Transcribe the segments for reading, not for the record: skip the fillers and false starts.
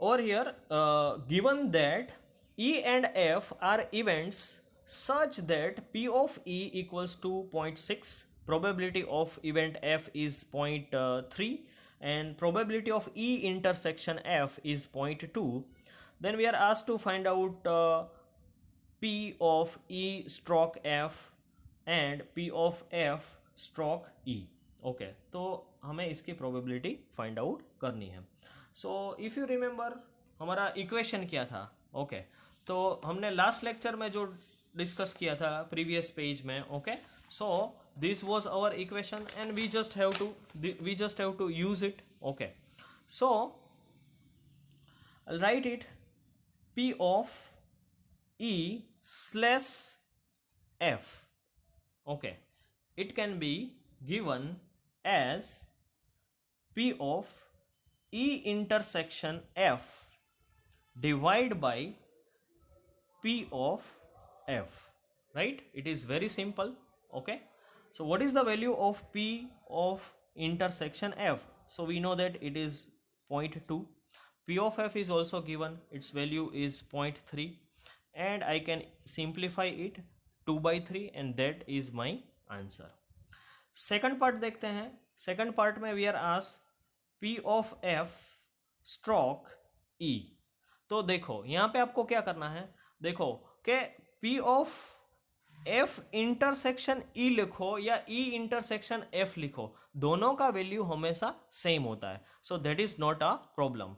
over here, given that E and F are events such that P of E equals to 0.6, probability of event F is 0.3, and probability of E intersection F is 0.2, then we are asked to find out P of E stroke F and P of F stroke E. Okay, तो हमें इसकी probability find out करनी है. So if you remember हमारा equation क्या था. Okay, तो हमने लास्ट लेक्चर में जो डिस्कस किया था प्रीवियस पेज में. Okay, so this was our equation and we just have to use it. Okay, so I'll write it P of E slash F. Okay, it can be given as P of E intersection F divided by P of F, right? It is very simple. Okay, so what is the value of P of intersection F? So we know that it is 0.2. P of F is also given, its value is 0.3, and I can simplify it 2 by 3 and that is my answer. Second part देखते हैं. Second part में we are asked P of F stroke E. तो देखो यहाँ पे आपको क्या करना है. देखो कि P of F intersection E लिखो या E इंटरसेक्शन F लिखो, दोनों का वैल्यू हमेशा सेम होता है. So that is not a problem.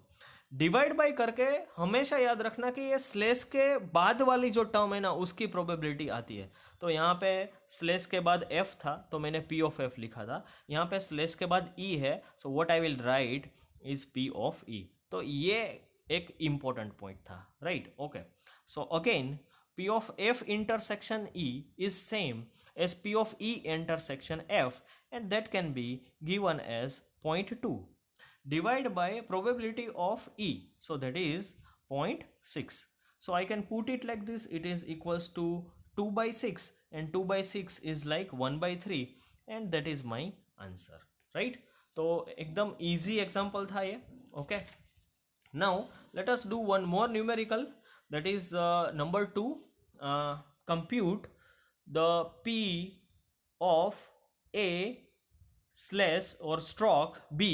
Divide by करके हमेशा याद रखना कि ये स्लेश के बाद वाली जो टर्म है ना उसकी प्रोबेबिलिटी आती है. तो यहाँ पे स्लेश के बाद F था तो मैंने P of F लिखा था. यहाँ पे स्लेश के बाद E है, so what I will right is P of E. तो ये एक इम्पोर्टेंट पॉइंट था, right. Okay, so again P of F intersection E is same as P of E intersection F and that can be given as 0.2 divided by probability of E, so that is 0.6. So I can put it like this, it is equals to 2 by 6 and 2 by 6 is like 1 by 3 and that is my answer, right. तो एकदम easy example था ये. Okay, now let us do one more numerical, that is number 2. Compute the P of A slash or stroke B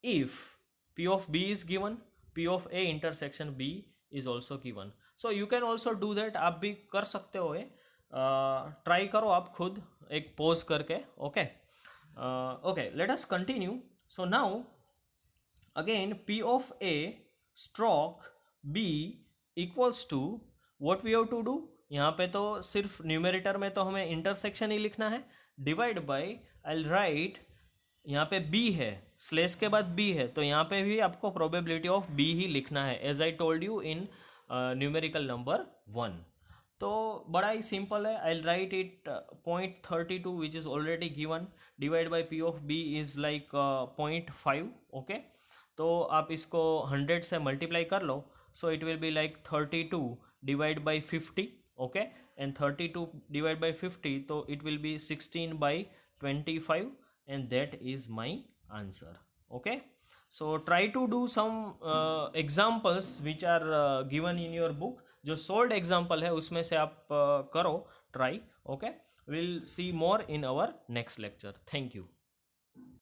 if P of B is given, P of A intersection B is also given. So you can also do that. आप भी कर सकते हो ये. Try करो आप खुद एक पोज करके. Okay, okay, let us continue. So now again P of A stroke B equals to what we have to do. यहाँ पे तो सिर्फ न्यूमरेटर में तो हमें इंटरसेक्शन ही लिखना है. Divide by I will right, यहाँ पे B है, स्लेश के बाद B है, तो यहाँ पे भी आपको प्रोबेबिलिटी ऑफ B ही लिखना है as I told you in numerical number 1. तो बड़ा ही सिंपल है. I will write it 0.32 which is already given, divide by P of B is like 0.5. Okay, तो आप इसको 100 से मल्टीप्लाई कर लो, so it will be like 32 divide by 50. Okay, and 32 divide by 50, तो it will be 16 by 25 and that is my answer. Okay, so try to do some examples which are given in your book. जो solved example है उसमें से आप करो try. Okay, we'll see more in our next lecture. Thank you.